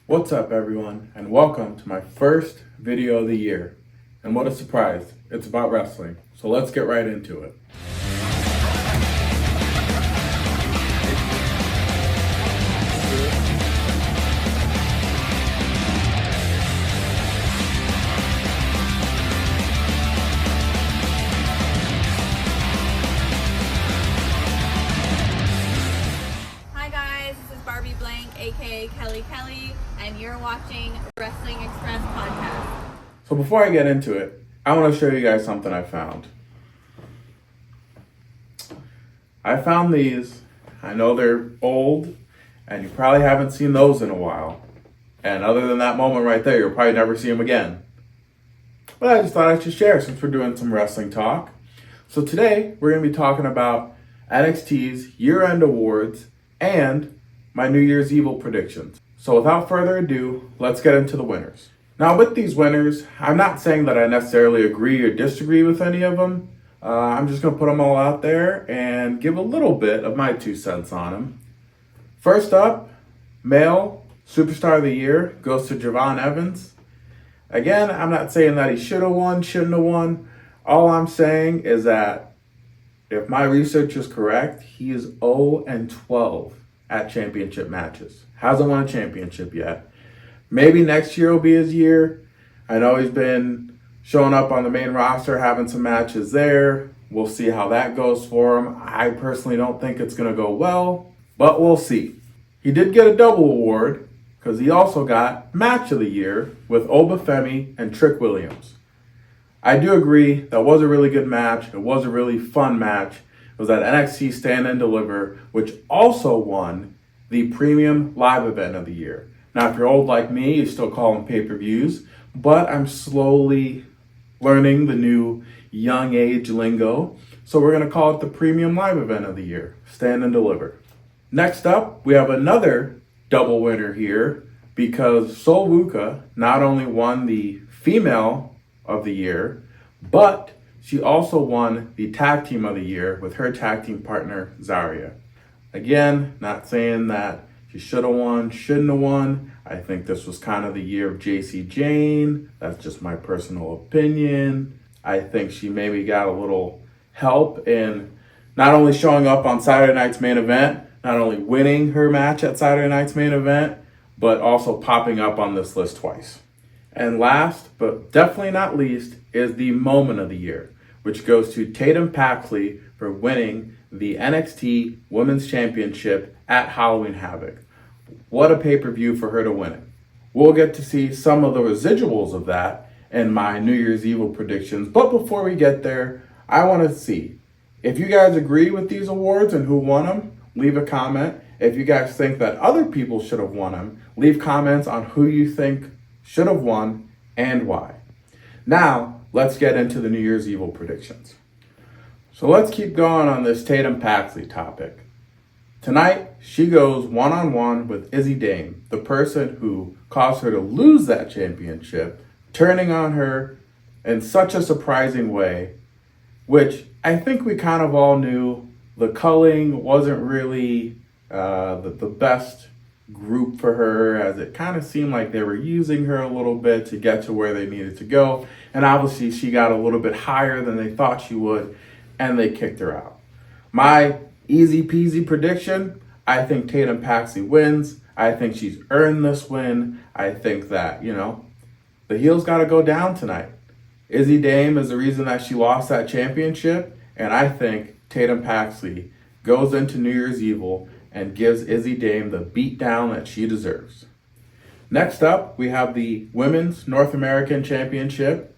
What's up everyone, and welcome to my first video of the year. And what a surprise, it's about wrestling. So let's get right into it. Hi guys, this is Barbie Blank, aka Kelly Kelly, and you're watching Wrestling Express Podcast. So before I get into it, I want to show you guys something I found. I found these. I know they're old, and you probably haven't seen those in a while. And other than that moment right there, you'll probably never see them again. But I just thought I should share since we're doing some wrestling talk. So today, we're going to be talking about NXT's year-end awards and my New Year's Evil predictions. So without further ado, let's get into the winners. Now with these winners, I'm not saying that I necessarily agree or disagree with any of them. I'm just going to put them all out there and give a little bit of my 2 cents on them. First up, male superstar of the year goes to Javon Evans. Again, I'm not saying that he should have won, shouldn't have won. All I'm saying is that if my research is correct, he is 0-12 at championship matches. Hasn't won a championship yet. Maybe next year will be his year. I know he's been showing up on the main roster, having some matches there. We'll see how that goes for him. I personally don't think it's going to go well, but we'll see. He did get a double award because he also got Match of the Year with Obafemi and Trick Williams. I do agree that was a really good match. It was a really fun match. It was at NXT Stand and Deliver, which also won the Premium Live Event of the Year. Now, if you're old like me, you still call them pay-per-views, but I'm slowly learning the new young age lingo. So we're going to call it the Premium Live Event of the Year, Stand and Deliver. Next up, we have another double winner here because Sol Wuka not only won the Female of the Year, but she also won the Tag Team of the Year with her tag team partner, Zarya. Again, not saying that she should have won, shouldn't have won. I think this was kind of the year of JC Jane. That's just my personal opinion. I think she maybe got a little help in not only showing up on Saturday night's main event, not only winning her match at Saturday night's main event, but also popping up on this list twice. And last, but definitely not least, is the moment of the year, which goes to Tatum Paxley for winning the NXT Women's Championship at Halloween Havoc. What a pay-per-view for her to win it. We'll get to see some of the residuals of that in my New Year's Evil predictions. But before we get there, I want to see if you guys agree with these awards and who won them, leave a comment. If you guys think that other people should have won them, leave comments on who you think should have won and why. Now, let's get into the New Year's Evil predictions. So let's keep going on this Tatum Paxley topic. Tonight, she goes one-on-one with Izzy Dame, the person who caused her to lose that championship, turning on her in such a surprising way, which I think we kind of all knew the culling wasn't really the best group for her, as it kind of seemed like they were using her a little bit to get to where they needed to go. And obviously, she got a little bit higher than they thought she would, and they kicked her out. My easy peasy prediction, I think Tatum Paxley wins. I think she's earned this win. I think that, the heels got to go down tonight. Izzy Dame is the reason that she lost that championship. And I think Tatum Paxley goes into New Year's Evil and gives Izzy Dame the beatdown that she deserves. Next up, we have the Women's North American Championship.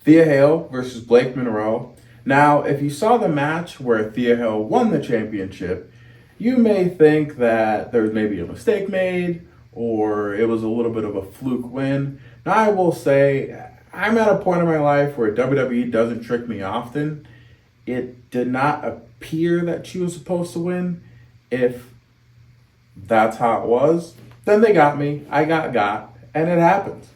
Thea Hale versus Blake Monroe. Now, if you saw the match where Thea Hale won the championship, you may think that there was maybe a mistake made or it was a little bit of a fluke win. Now, I will say, I'm at a point in my life where WWE doesn't trick me often. It did not appear that she was supposed to win. If that's how it was, then they got me. I got, and it happens.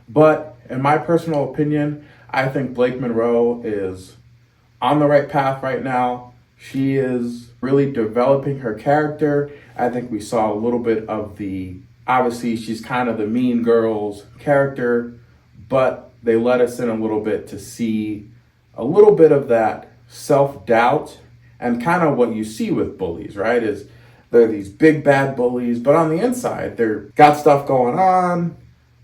But in my personal opinion, I think Blake Monroe is on the right path right now. She is really developing her character. I think we saw a little bit of the Obviously, she's kind of the mean girls character, but they let us in a little bit to see a little bit of that self-doubt and kind of what you see with bullies, right? Is they're these big bad bullies, but on the inside, they're got stuff going on.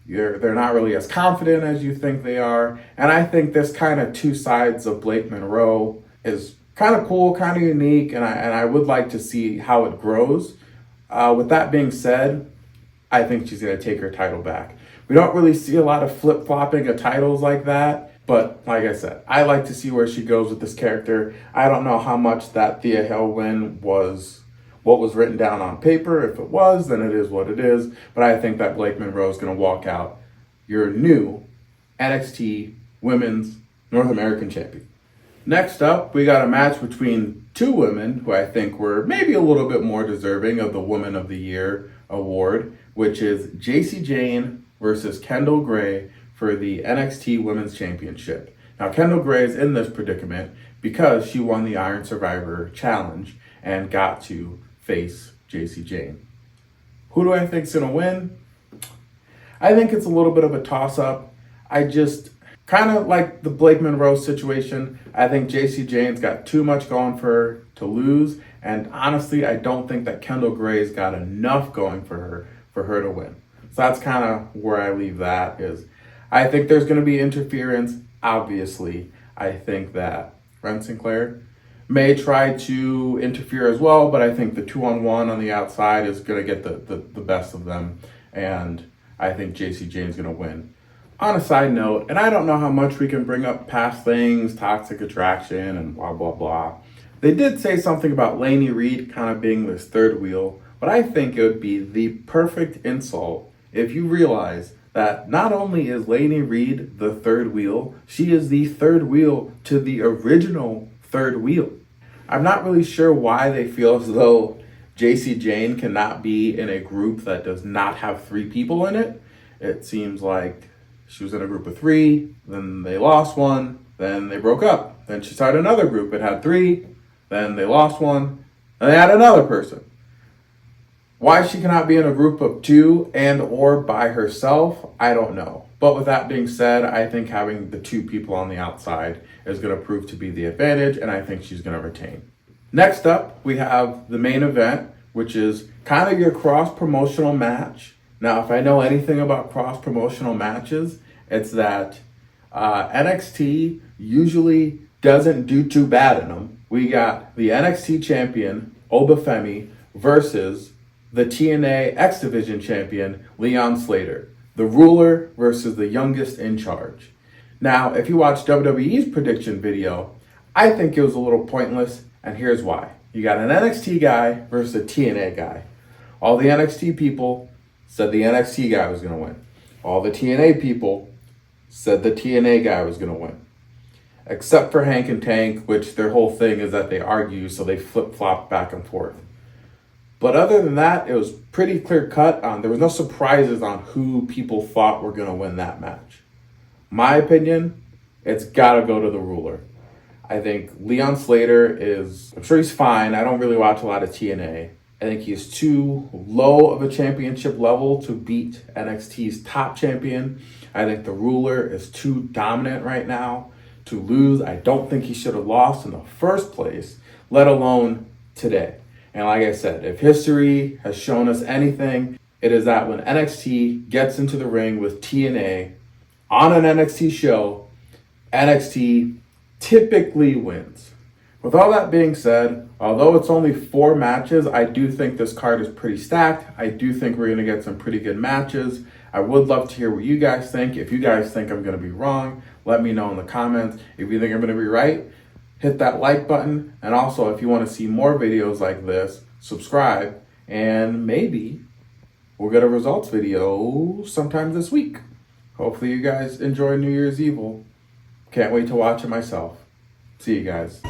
They're not really as confident as you think they are. And I think this kind of two sides of Blake Monroe is kind of cool, kind of unique, and I would like to see how it grows. With that being said, I think she's going to take her title back. We don't really see a lot of flip-flopping of titles like that, but like I said, I like to see where she goes with this character. I don't know how much that Thea Hale win was what was written down on paper. If it was, then it is what it is. But I think that Blake Monroe is going to walk out your new NXT Women's North American Champion. Next up, we got a match between two women who I think were maybe a little bit more deserving of the Woman of the Year award, which is Jacy Jayne versus Kendall Gray for the NXT Women's Championship. Now, Kendall Gray is in this predicament because she won the Iron Survivor Challenge and got to face Jacy Jayne. Who do I think's gonna win? I think it's a little bit of a toss-up. I just kind of like the Blake Monroe situation. I think Jacy Jayne's got too much going for her to lose, and honestly, I don't think that Kendall Gray's got enough going for her to win. So that's kind of where I leave that. Is I think there's going to be interference. Obviously, I think that Ren Sinclair may try to interfere as well, but I think the 2-on-1 on the outside is going to get the best of them, and I think Jacy Jayne's going to win. On a side note, and I don't know how much we can bring up past things, toxic attraction, and blah, blah, blah. They did say something about Lainey Reed kind of being this third wheel, but I think it would be the perfect insult if you realize that not only is Lainey Reed the third wheel, she is the third wheel to the original third wheel. I'm not really sure why they feel as though Jacy Jayne cannot be in a group that does not have three people in it. It seems like she was in a group of three, then they lost one, then they broke up. Then she started another group, it had three, then they lost one, and they had another person. Why she cannot be in a group of two and or by herself, I don't know. But with that being said, I think having the two people on the outside is going to prove to be the advantage, and I think she's going to retain. Next up, we have the main event, which is kind of your cross-promotional match. Now, if I know anything about cross-promotional matches, it's that NXT usually doesn't do too bad in them. We got the NXT champion, Obafemi, versus the TNA X Division champion, Leon Slater. The ruler versus the youngest in charge. Now, if you watch WWE's prediction video, I think it was a little pointless, and here's why. You got an NXT guy versus a TNA guy. All the NXT people said the NXT guy was going to win. All the TNA people said the TNA guy was going to win. Except for Hank and Tank, which their whole thing is that they argue, so they flip-flop back and forth. But other than that, it was pretty clear-cut. There was no surprises on who people thought were going to win that match. My opinion, it's got to go to the ruler. I think Leon Slater I'm sure he's fine. I don't really watch a lot of TNA. I think he's too low of a championship level to beat NXT's top champion. I think the ruler is too dominant right now to lose. I don't think he should have lost in the first place, let alone today. And like I said, if history has shown us anything, it is that when NXT gets into the ring with TNA on an NXT show, NXT typically wins. With all that being said, although it's only 4 matches, I do think this card is pretty stacked. I do think we're going to get some pretty good matches. I would love to hear what you guys think. If you guys think I'm going to be wrong, let me know in the comments. If you think I'm going to be right, hit that like button. And also, if you want to see more videos like this, subscribe. And maybe we'll get a results video sometime this week. Hopefully you guys enjoy New Year's Evil. Can't wait to watch it myself. See you guys.